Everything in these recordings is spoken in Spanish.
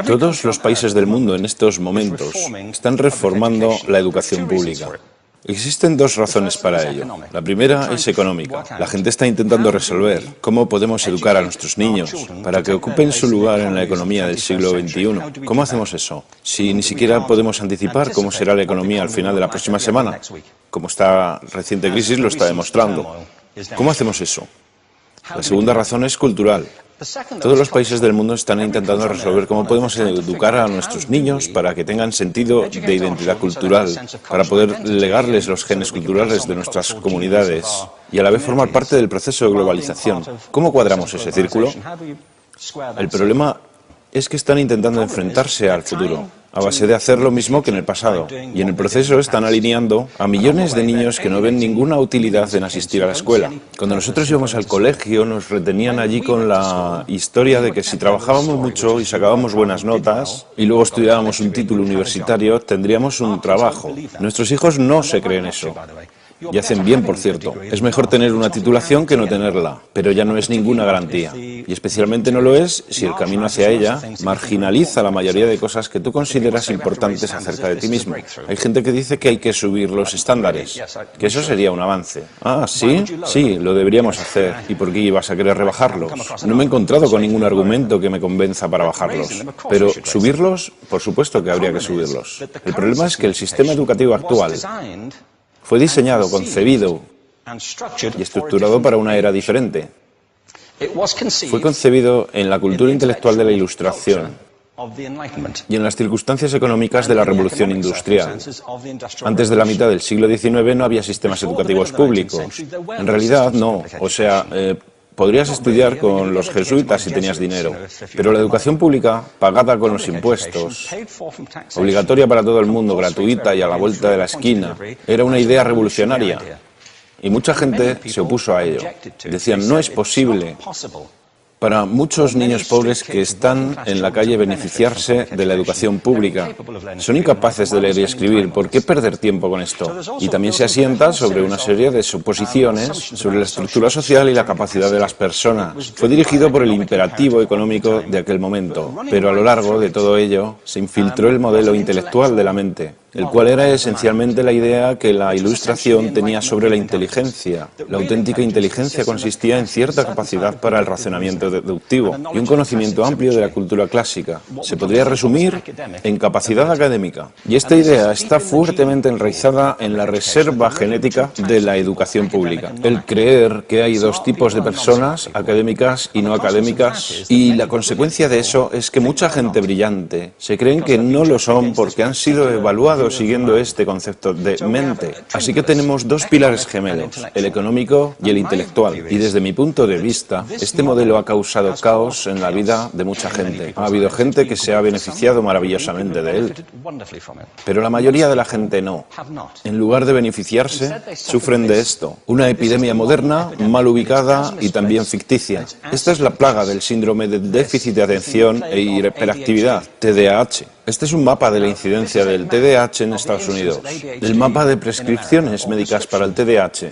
Todos los países del mundo en estos momentos están reformando la educación pública. Existen dos razones para ello. La primera es económica. La gente está intentando resolver cómo podemos educar a nuestros niños para que ocupen su lugar en la economía del siglo XXI. ¿Cómo hacemos eso? Si ni siquiera podemos anticipar cómo será la economía al final de la próxima semana, como esta reciente crisis lo está demostrando. ¿Cómo hacemos eso? La segunda razón es cultural. Todos los países del mundo están intentando resolver cómo podemos educar a nuestros niños para que tengan sentido de identidad cultural, para poder legarles los genes culturales de nuestras comunidades y a la vez formar parte del proceso de globalización. ¿Cómo cuadramos ese círculo? El problema es que están intentando enfrentarse al futuro, a base de hacer lo mismo que en el pasado. Y en el proceso están alineando a millones de niños que no ven ninguna utilidad en asistir a la escuela. Cuando nosotros íbamos al colegio nos retenían allí con la historia de que si trabajábamos mucho y sacábamos buenas notas y luego estudiábamos un título universitario, tendríamos un trabajo. Nuestros hijos no se creen eso. Y hacen bien, por cierto. Es mejor tener una titulación que no tenerla, pero ya no es ninguna garantía. Y especialmente no lo es si el camino hacia ella marginaliza la mayoría de cosas que tú consideras importantes acerca de ti mismo. Hay gente que dice que hay que subir los estándares, que eso sería un avance. Ah, ¿sí? Sí, lo deberíamos hacer. ¿Y por qué ibas a querer rebajarlos? No me he encontrado con ningún argumento que me convenza para bajarlos. Pero subirlos, por supuesto que habría que subirlos. El problema es que el sistema educativo actual fue diseñado, concebido y estructurado para una era diferente. Fue concebido en la cultura intelectual de la Ilustración y en las circunstancias económicas de la Revolución Industrial. Antes de la mitad del siglo XIX no había sistemas educativos públicos. En realidad no, podrías estudiar con los jesuitas si tenías dinero, pero la educación pública, pagada con los impuestos, obligatoria para todo el mundo, gratuita y a la vuelta de la esquina, era una idea revolucionaria. Y mucha gente se opuso a ello. Decían, no es posible para muchos niños pobres que están en la calle beneficiarse de la educación pública. Son incapaces de leer y escribir. ¿Por qué perder tiempo con esto? Y también se asienta sobre una serie de suposiciones sobre la estructura social y la capacidad de las personas. Fue dirigido por el imperativo económico de aquel momento, pero a lo largo de todo ello se infiltró el modelo intelectual de la mente, el cual era esencialmente la idea que la Ilustración tenía sobre la inteligencia. La auténtica inteligencia consistía en cierta capacidad para el razonamiento deductivo y un conocimiento amplio de la cultura clásica. Se podría resumir en capacidad académica. Y esta idea está fuertemente enraizada en la reserva genética de la educación pública. El creer que hay dos tipos de personas, académicas y no académicas, y la consecuencia de eso es que mucha gente brillante se creen que no lo son porque han sido evaluados siguiendo este concepto de mente. Así que tenemos dos pilares gemelos, el económico y el intelectual. Y desde mi punto de vista, este modelo ha causado caos en la vida de mucha gente. Ha habido gente que se ha beneficiado maravillosamente de él, pero la mayoría de la gente no. En lugar de beneficiarse, sufren de esto. Una epidemia moderna, mal ubicada y también ficticia. Esta es la plaga del síndrome de déficit de atención e hiperactividad, TDAH. Este es un mapa de la incidencia del TDAH en Estados Unidos, el mapa de prescripciones médicas para el TDAH.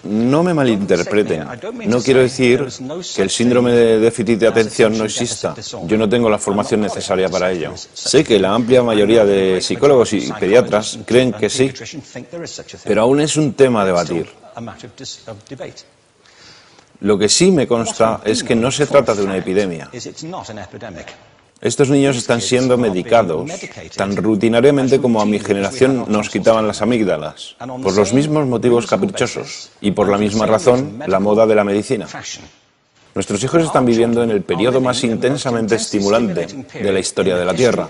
No me malinterpreten, no quiero decir que el síndrome de déficit de atención no exista. Yo no tengo la formación necesaria para ello. Sé que la amplia mayoría de psicólogos y pediatras creen que sí, pero aún es un tema a debatir. Lo que sí me consta es que no se trata de una epidemia. Estos niños están siendo medicados tan rutinariamente como a mi generación nos quitaban las amígdalas, por los mismos motivos caprichosos y por la misma razón, la moda de la medicina. Nuestros hijos están viviendo en el periodo más intensamente estimulante de la historia de la Tierra.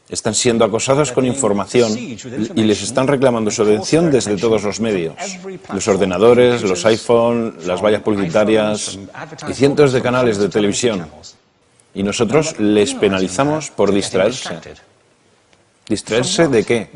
Están siendo acosados con información y les están reclamando su atención desde todos los medios. Los ordenadores, los iPhone, las vallas publicitarias y cientos de canales de televisión. Y nosotros les penalizamos por distraerse. ¿Distraerse de qué?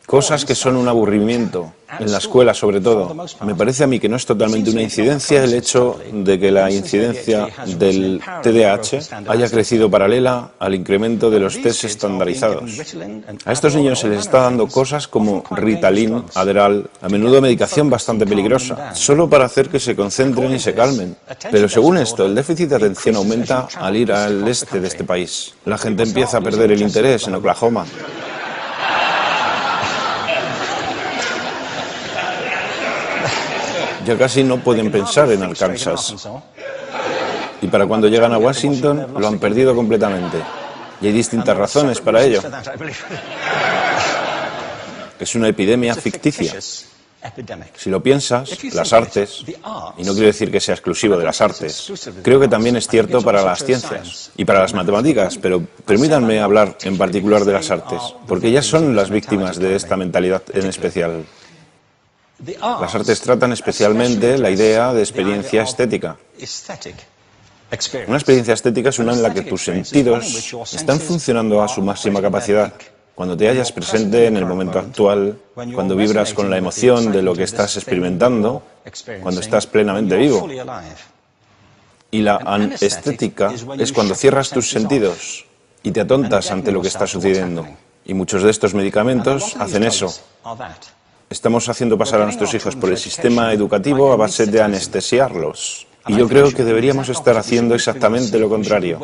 Cosas que son un aburrimiento, en la escuela sobre todo. Me parece a mí que no es totalmente una incidencia el hecho de que la incidencia del TDAH haya crecido paralela al incremento de los test estandarizados. A estos niños se les está dando cosas como Ritalin, Adderall, a menudo medicación bastante peligrosa, solo para hacer que se concentren y se calmen. Pero según esto, el déficit de atención aumenta al ir al este de este país. La gente empieza a perder el interés en Oklahoma. Ya casi no pueden pensar en Arkansas. Y para cuando llegan a Washington, lo han perdido completamente. Y hay distintas razones para ello. Es una epidemia ficticia. Si lo piensas, las artes, y no quiero decir que sea exclusivo de las artes, creo que también es cierto para las ciencias y para las matemáticas, pero permítanme hablar en particular de las artes, porque ellas son las víctimas de esta mentalidad en especial. Las artes tratan especialmente la idea de experiencia estética. Una experiencia estética es una en la que tus sentidos están funcionando a su máxima capacidad. Cuando te hallas presente en el momento actual, cuando vibras con la emoción de lo que estás experimentando, cuando estás plenamente vivo. Y la anestética es cuando cierras tus sentidos y te atontas ante lo que está sucediendo. Y muchos de estos medicamentos hacen eso. Estamos haciendo pasar a nuestros hijos por el sistema educativo a base de anestesiarlos. Y yo creo que deberíamos estar haciendo exactamente lo contrario.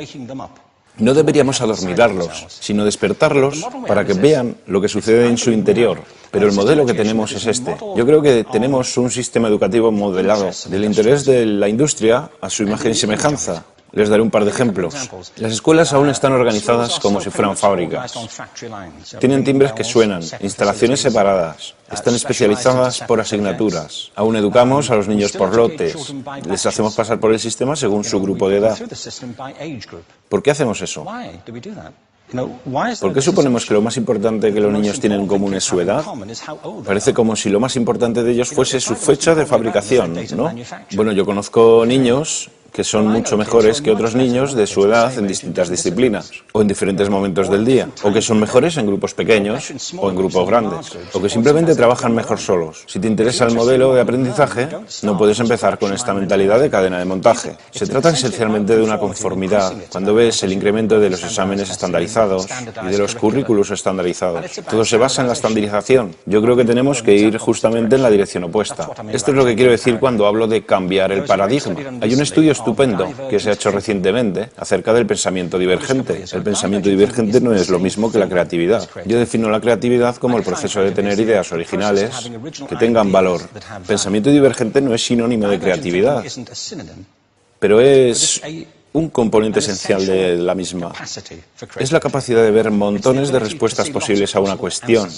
No deberíamos adormilarlos, sino despertarlos para que vean lo que sucede en su interior. Pero el modelo que tenemos es este. Yo creo que tenemos un sistema educativo modelado del interés de la industria a su imagen y semejanza. Les daré un par de ejemplos. Las escuelas aún están organizadas como si fueran fábricas. Tienen timbres que suenan, instalaciones separadas, están especializadas por asignaturas. Aún educamos a los niños por lotes. Les hacemos pasar por el sistema según su grupo de edad. ¿Por qué hacemos eso? ¿Por qué suponemos que lo más importante que los niños tienen en común es su edad? Parece como si lo más importante de ellos fuese su fecha de fabricación, ¿no? Bueno, yo conozco niños que son mucho mejores que otros niños de su edad en distintas disciplinas, o en diferentes momentos del día, o que son mejores en grupos pequeños o en grupos grandes, o que simplemente trabajan mejor solos. Si te interesa el modelo de aprendizaje, no puedes empezar con esta mentalidad de cadena de montaje. Se trata esencialmente de una conformidad. Cuando ves el incremento de los exámenes estandarizados y de los currículos estandarizados, todo se basa en la estandarización. Yo creo que tenemos que ir justamente en la dirección opuesta. Esto es lo que quiero decir cuando hablo de cambiar el paradigma. Hay un estudio estupendo que se ha hecho recientemente acerca del pensamiento divergente. El pensamiento divergente no es lo mismo que la creatividad. Yo defino la creatividad como el proceso de tener ideas originales que tengan valor. Pensamiento divergente no es sinónimo de creatividad, pero es un componente esencial de la misma. Es la capacidad de ver montones de respuestas posibles a una cuestión.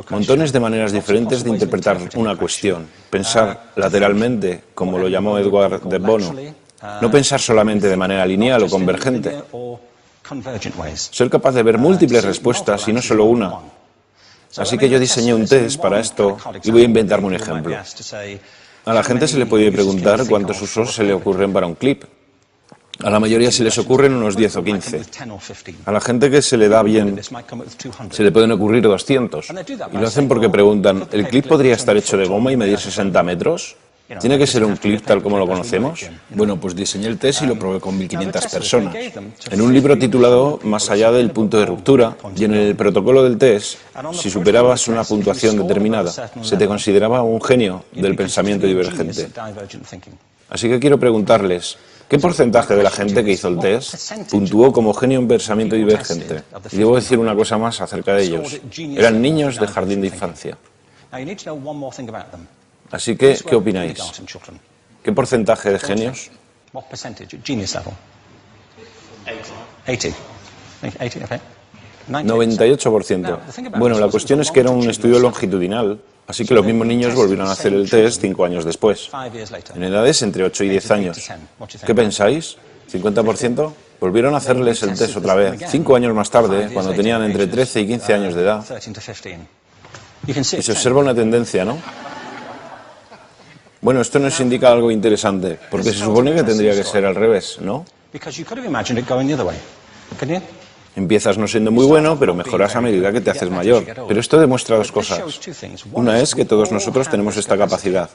Montones de maneras diferentes de interpretar una cuestión. Pensar lateralmente, como lo llamó Edward de Bono. No pensar solamente de manera lineal o convergente. Ser capaz de ver múltiples respuestas y no solo una. Así que yo diseñé un test para esto y voy a inventarme un ejemplo. A la gente se le puede preguntar cuántos usos se le ocurren para un clip. A la mayoría se les ocurren unos 10 o 15. A la gente que se le da bien se le pueden ocurrir 200. Y lo hacen porque preguntan, ¿el clip podría estar hecho de goma y medir 60 metros? ¿Tiene que ser un clip tal como lo conocemos? Bueno, pues diseñé el test y lo probé con 1.500 personas. En un libro titulado Más allá del punto de ruptura, y en el protocolo del test, si superabas una puntuación determinada, se te consideraba un genio del pensamiento divergente. Así que quiero preguntarles, ¿qué porcentaje de la gente que hizo el test puntuó como genio en pensamiento divergente? Y debo decir una cosa más acerca de ellos. Eran niños de jardín de infancia. Así que, ¿qué opináis? ¿Qué porcentaje de genios? 98%. Bueno, la cuestión es que era un estudio longitudinal, así que los mismos niños volvieron a hacer el test 5 años después, en edades entre 8 y 10 años. ¿Qué pensáis? ¿50%? Volvieron a hacerles el test otra vez, 5 años más tarde, cuando tenían entre 13 y 15 años de edad. Y se observa una tendencia, ¿no? Bueno, esto nos indica algo interesante, porque se supone que tendría que ser al revés, ¿no? Empiezas no siendo muy bueno, pero mejoras a medida que te haces mayor. Pero esto demuestra dos cosas. Una es que todos nosotros tenemos esta capacidad.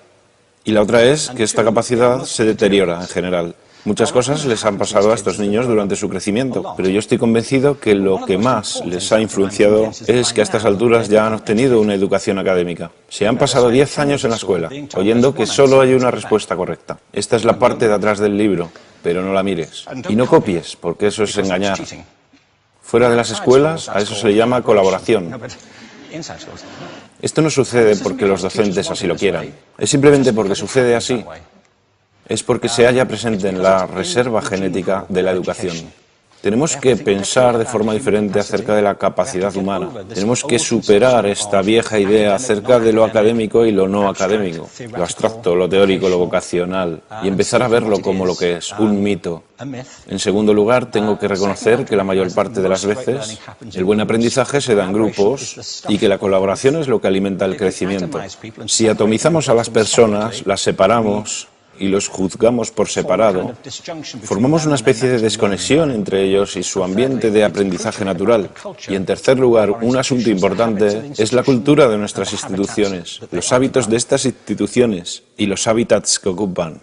Y la otra es que esta capacidad se deteriora en general. Muchas cosas les han pasado a estos niños durante su crecimiento, pero yo estoy convencido que lo que más les ha influenciado es que a estas alturas ya han obtenido una educación académica. Se han pasado 10 años en la escuela, oyendo que solo hay una respuesta correcta. Esta es la parte de atrás del libro, pero no la mires. Y no copies, porque eso es engañar. Fuera de las escuelas, a eso se le llama colaboración. Esto no sucede porque los docentes así lo quieran, es simplemente porque sucede así. Es porque se halla presente en la reserva genética de la educación. Tenemos que pensar de forma diferente acerca de la capacidad humana. Tenemos que superar esta vieja idea acerca de lo académico y lo no académico, lo abstracto, lo teórico, lo vocacional, y empezar a verlo como lo que es, un mito. En segundo lugar, tengo que reconocer que la mayor parte de las veces el buen aprendizaje se da en grupos y que la colaboración es lo que alimenta el crecimiento. Si atomizamos a las personas, las separamos y los juzgamos por separado, formamos una especie de desconexión entre ellos y su ambiente de aprendizaje natural. Y en tercer lugar, un asunto importante es la cultura de nuestras instituciones, los hábitos de estas instituciones y los hábitats que ocupan.